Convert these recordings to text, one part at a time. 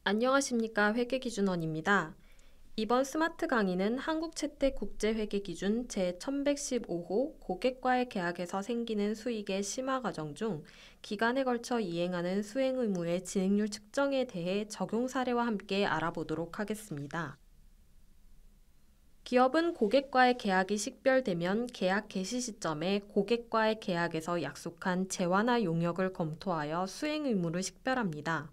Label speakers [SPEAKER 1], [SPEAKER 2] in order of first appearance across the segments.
[SPEAKER 1] 안녕하십니까. 회계기준원입니다. 이번 스마트 강의는 한국채택국제회계기준 제1115호 고객과의 계약에서 생기는 수익의 심화 과정 중 기간에 걸쳐 이행하는 수행 의무의 진행률 측정에 대해 적용 사례와 함께 알아보도록 하겠습니다. 기업은 고객과의 계약이 식별되면 계약 개시 시점에 고객과의 계약에서 약속한 재화나 용역을 검토하여 수행 의무를 식별합니다.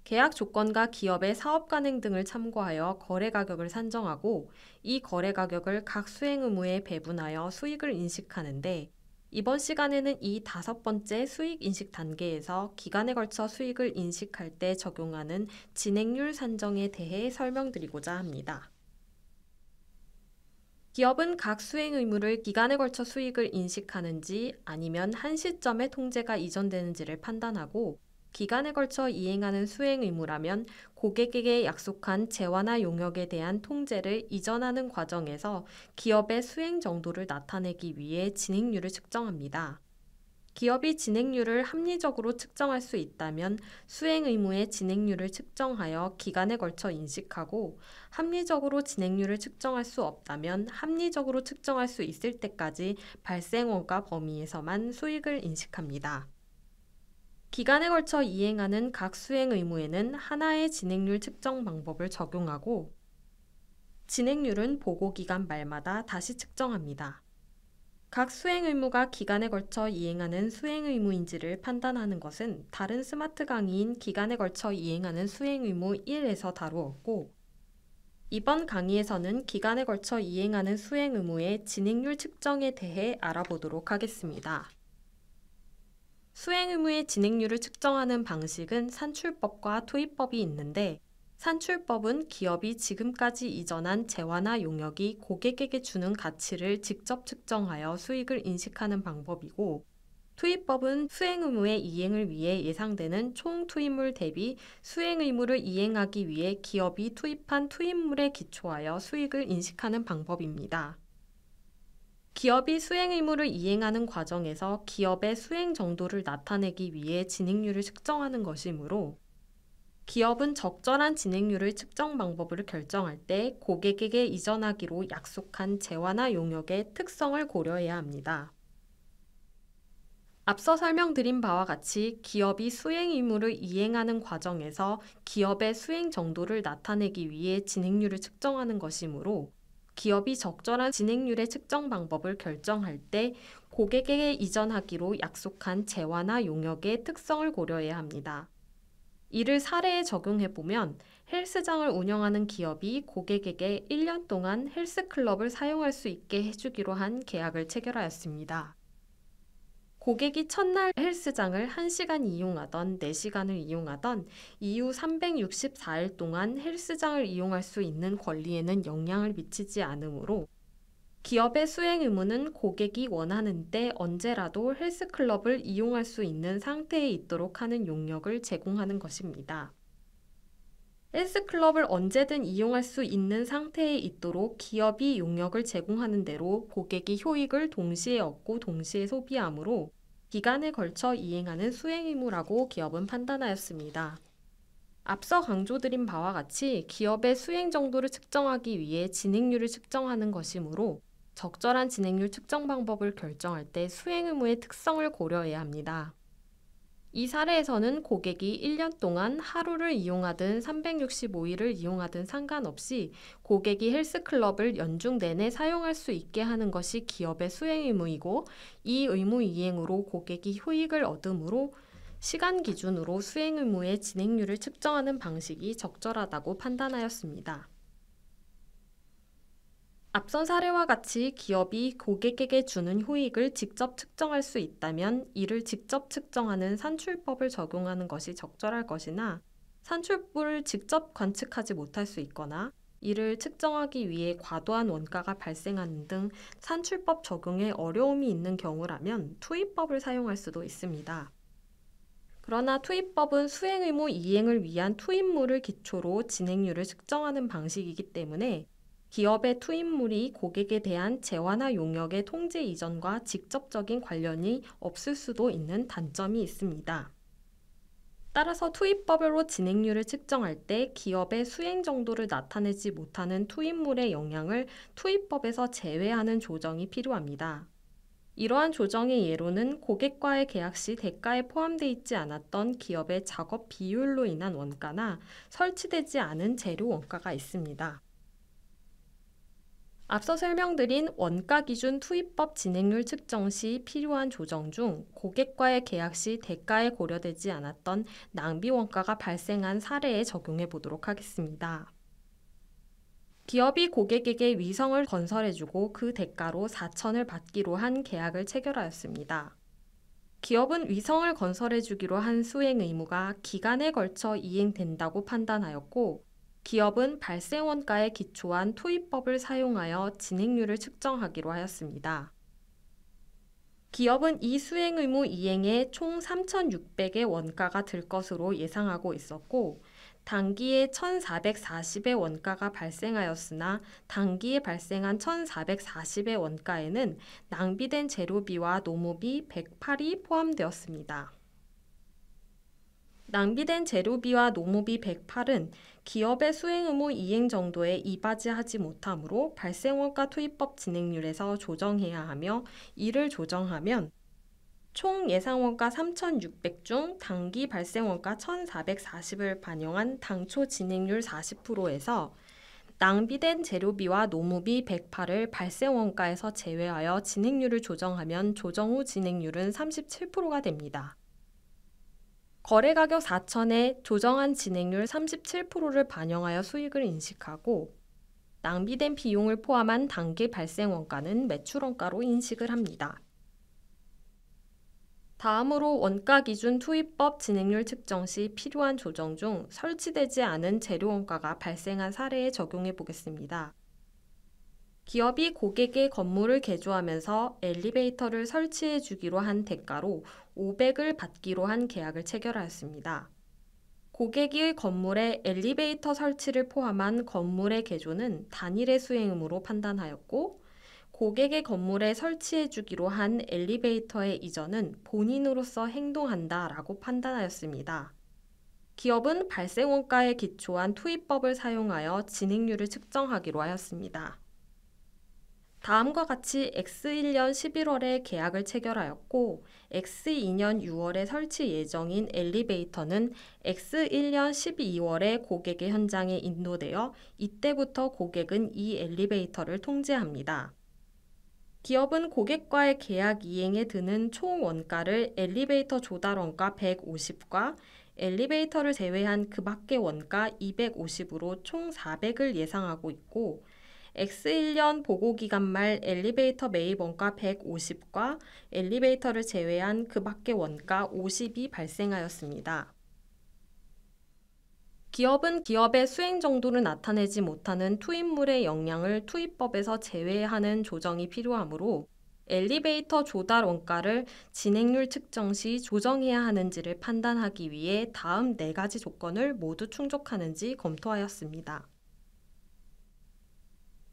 [SPEAKER 1] 계약 조건과 기업의 사업 관행 등을 참고하여 거래 가격을 산정하고 이 거래 가격을 각 수행 의무에 배분하여 수익을 인식하는데 이번 시간에는 이 5번째 수익 인식 단계에서 기간에 걸쳐 수익을 인식할 때 적용하는 진행률 산정에 대해 설명드리고자 합니다. 기업은 각 수행 의무를 기간에 걸쳐 수익을 인식하는지 아니면 한 시점에 통제가 이전되는지를 판단하고 기간에 걸쳐 이행하는 수행 의무라면 고객에게 약속한 재화나 용역에 대한 통제를 이전하는 과정에서 기업의 수행 정도를 나타내기 위해 진행률을 측정합니다. 기업이 진행률을 합리적으로 측정할 수 있다면 수행 의무의 진행률을 측정하여 기간에 걸쳐 인식하고 합리적으로 진행률을 측정할 수 없다면 합리적으로 측정할 수 있을 때까지 발생원가 범위에서만 수익을 인식합니다. 기간에 걸쳐 이행하는 각 수행 의무에는 하나의 진행률 측정 방법을 적용하고 진행률은 보고기간 말마다 다시 측정합니다. 각 수행 의무가 기간에 걸쳐 이행하는 수행 의무인지를 판단하는 것은 다른 스마트 강의인 기간에 걸쳐 이행하는 수행 의무 1에서 다루었고 이번 강의에서는 기간에 걸쳐 이행하는 수행 의무의 진행률 측정에 대해 알아보도록 하겠습니다. 수행 의무의 진행률을 측정하는 방식은 산출법과 투입법이 있는데 산출법은 기업이 지금까지 이전한 재화나 용역이 고객에게 주는 가치를 직접 측정하여 수익을 인식하는 방법이고 투입법은 수행 의무의 이행을 위해 예상되는 총 투입물 대비 수행 의무를 이행하기 위해 기업이 투입한 투입물에 기초하여 수익을 인식하는 방법입니다. 기업이 수행 의무를 이행하는 과정에서 기업의 수행 정도를 나타내기 위해 진행률을 측정하는 것이므로 기업은 적절한 진행률을 측정 방법을 결정할 때 고객에게 이전하기로 약속한 재화나 용역의 특성을 고려해야 합니다. 앞서 설명드린 바와 같이 기업이 수행 의무를 이행하는 과정에서 기업의 수행 정도를 나타내기 위해 진행률을 측정하는 것이므로 기업이 적절한 진행률의 측정 방법을 결정할 때 고객에게 이전하기로 약속한 재화나 용역의 특성을 고려해야 합니다. 이를 사례에 적용해 보면 헬스장을 운영하는 기업이 고객에게 1년 동안 헬스클럽을 사용할 수 있게 해주기로 한 계약을 체결하였습니다. 고객이 첫날 헬스장을 1시간 이용하던 4시간을 이용하던 이후 364일 동안 헬스장을 이용할 수 있는 권리에는 영향을 미치지 않으므로 기업의 수행 의무는 고객이 원하는 때 언제라도 헬스클럽을 이용할 수 있는 상태에 있도록 하는 용역을 제공하는 것입니다. 헬스클럽을 언제든 이용할 수 있는 상태에 있도록 기업이 용역을 제공하는 대로 고객이 효익을 동시에 얻고 동시에 소비하므로 기간에 걸쳐 이행하는 수행 의무라고 기업은 판단하였습니다. 앞서 강조드린 바와 같이 기업의 수행 정도를 측정하기 위해 진행률을 측정하는 것이므로 적절한 진행률 측정 방법을 결정할 때 수행 의무의 특성을 고려해야 합니다. 이 사례에서는 고객이 1년 동안 하루를 이용하든 365일을 이용하든 상관없이 고객이 헬스클럽을 연중 내내 사용할 수 있게 하는 것이 기업의 수행 의무이고 이 의무 이행으로 고객이 효익을 얻으므로 시간 기준으로 수행 의무의 진행률을 측정하는 방식이 적절하다고 판단하였습니다. 앞선 사례와 같이 기업이 고객에게 주는 효익을 직접 측정할 수 있다면 이를 직접 측정하는 산출법을 적용하는 것이 적절할 것이나 산출법을 직접 관측하지 못할 수 있거나 이를 측정하기 위해 과도한 원가가 발생하는 등 산출법 적용에 어려움이 있는 경우라면 투입법을 사용할 수도 있습니다. 그러나 투입법은 수행 의무 이행을 위한 투입물을 기초로 진행률을 측정하는 방식이기 때문에 기업의 투입물이 고객에 대한 재화나 용역의 통제 이전과 직접적인 관련이 없을 수도 있는 단점이 있습니다. 따라서 투입법으로 진행률을 측정할 때 기업의 수행 정도를 나타내지 못하는 투입물의 영향을 투입법에서 제외하는 조정이 필요합니다. 이러한 조정의 예로는 고객과의 계약 시 대가에 포함되어 있지 않았던 기업의 작업 비율로 인한 원가나 설치되지 않은 재료 원가가 있습니다. 앞서 설명드린 원가 기준 투입법 진행률 측정 시 필요한 조정 중 고객과의 계약 시 대가에 고려되지 않았던 낭비 원가가 발생한 사례에 적용해 보도록 하겠습니다. 기업이 고객에게 위성을 건설해주고 그 대가로 4천을 받기로 한 계약을 체결하였습니다. 기업은 위성을 건설해주기로 한 수행 의무가 기간에 걸쳐 이행된다고 판단하였고, 기업은 발생 원가에 기초한 투입법을 사용하여 진행률을 측정하기로 하였습니다. 기업은 이 수행 의무 이행에 총 3,600의 원가가 들 것으로 예상하고 있었고, 단기에 1,440의 원가가 발생하였으나 단기에 발생한 1,440의 원가에는 낭비된 재료비와 노무비 108이 포함되었습니다. 낭비된 재료비와 노무비 108은 기업의 수행 의무 이행 정도에 이바지하지 못하므로 발생원가 투입법 진행률에서 조정해야 하며, 이를 조정하면 총 예상원가 3,600 중 단기 발생원가 1,440을 반영한 당초 진행률 40%에서 낭비된 재료비와 노무비 108을 발생원가에서 제외하여 진행률을 조정하면 조정 후 진행률은 37%가 됩니다. 거래가격 4천에 조정한 진행률 37%를 반영하여 수익을 인식하고, 낭비된 비용을 포함한 단기 발생원가는 매출원가로 인식을 합니다. 다음으로 원가 기준 투입법 진행률 측정 시 필요한 조정 중 설치되지 않은 재료 원가가 발생한 사례에 적용해 보겠습니다. 기업이 고객의 건물을 개조하면서 엘리베이터를 설치해 주기로 한 대가로 500을 받기로 한 계약을 체결하였습니다. 고객의 건물에 엘리베이터 설치를 포함한 건물의 개조는 단일의 수행 의무로 판단하였고, 고객의 건물에 설치해 주기로 한 엘리베이터의 이전은 본인으로서 행동한다라고 판단하였습니다. 기업은 발생원가에 기초한 투입법을 사용하여 진행률을 측정하기로 하였습니다. 다음과 같이 X1년 11월에 계약을 체결하였고, X2년 6월에 설치 예정인 엘리베이터는 X1년 12월에 고객의 현장에 인도되어 이때부터 고객은 이 엘리베이터를 통제합니다. 기업은 고객과의 계약 이행에 드는 총 원가를 엘리베이터 조달 원가 150과 엘리베이터를 제외한 그 밖의 원가 250으로 총 400을 예상하고 있고, X1년 보고기간 말 엘리베이터 매입 원가 150과 엘리베이터를 제외한 그 밖의 원가 50이 발생하였습니다. 기업은 기업의 수행 정도를 나타내지 못하는 투입물의 영향을 투입법에서 제외하는 조정이 필요하므로 엘리베이터 조달 원가를 진행률 측정 시 조정해야 하는지를 판단하기 위해 다음 4가지 조건을 모두 충족하는지 검토하였습니다.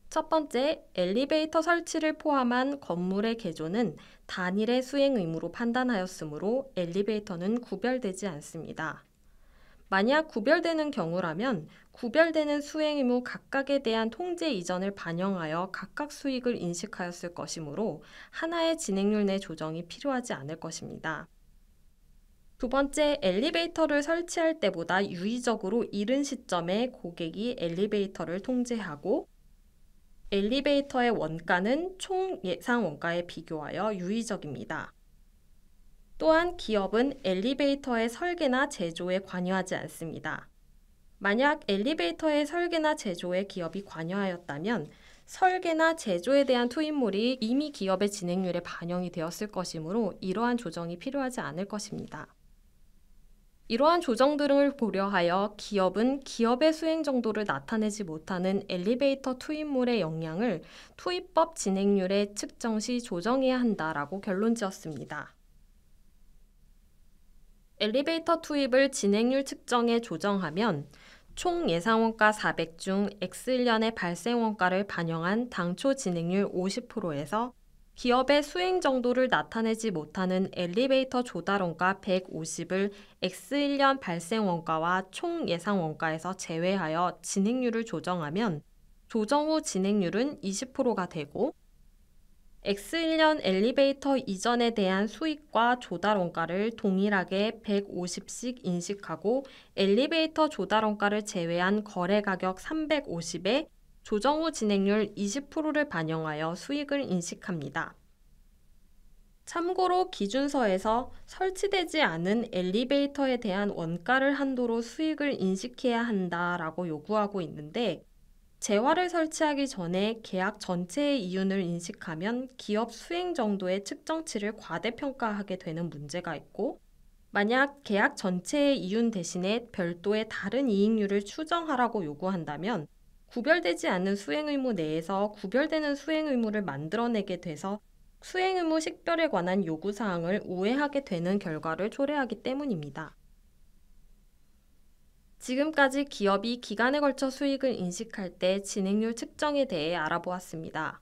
[SPEAKER 1] 첫 번째, 엘리베이터 설치를 포함한 건물의 개조는 단일의 수행 의무로 판단하였으므로 엘리베이터는 구별되지 않습니다. 만약 구별되는 경우라면 구별되는 수행 의무 각각에 대한 통제 이전을 반영하여 각각 수익을 인식하였을 것이므로 하나의 진행률 내 조정이 필요하지 않을 것입니다. 두 번째, 엘리베이터를 설치할 때보다 유의적으로 이른 시점에 고객이 엘리베이터를 통제하고, 엘리베이터의 원가는 총 예상 원가에 비교하여 유의적입니다. 또한 기업은 엘리베이터의 설계나 제조에 관여하지 않습니다. 만약 엘리베이터의 설계나 제조에 기업이 관여하였다면 설계나 제조에 대한 투입물이 이미 기업의 진행률에 반영이 되었을 것이므로 이러한 조정이 필요하지 않을 것입니다. 이러한 조정 등을 고려하여 기업은 기업의 수행 정도를 나타내지 못하는 엘리베이터 투입물의 영향을 투입법 진행률의 측정 시 조정해야 한다라고 결론지었습니다. 엘리베이터 투입을 진행률 측정에 조정하면 총 예상원가 400 중 X1년의 발생원가를 반영한 당초 진행률 50%에서 기업의 수행 정도를 나타내지 못하는 엘리베이터 조달 원가 150을 X1년 발생 원가와 총 예상 원가에서 제외하여 진행률을 조정하면 조정 후 진행률은 20%가 되고 X1년 엘리베이터 이전에 대한 수익과 조달 원가를 동일하게 150씩 인식하고 엘리베이터 조달 원가를 제외한 거래 가격 350에 조정 후 진행률 20%를 반영하여 수익을 인식합니다. 참고로 기준서에서 설치되지 않은 엘리베이터에 대한 원가를 한도로 수익을 인식해야 한다라고 요구하고 있는데 재화를 설치하기 전에 계약 전체의 이윤을 인식하면 기업 수행 정도의 측정치를 과대평가하게 되는 문제가 있고 만약 계약 전체의 이윤 대신에 별도의 다른 이익률을 추정하라고 요구한다면 구별되지 않는 수행 의무 내에서 구별되는 수행 의무를 만들어내게 돼서 수행 의무 식별에 관한 요구사항을 우회하게 되는 결과를 초래하기 때문입니다. 지금까지 기업이 기간에 걸쳐 수익을 인식할 때 진행률 측정에 대해 알아보았습니다.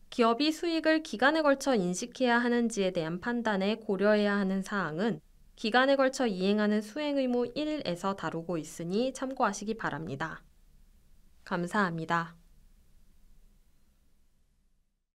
[SPEAKER 1] 기업이 수익을 기간에 걸쳐 인식해야 하는지에 대한 판단에 고려해야 하는 사항은 기간에 걸쳐 이행하는 수행 의무 1에서 다루고 있으니 참고하시기 바랍니다. 감사합니다.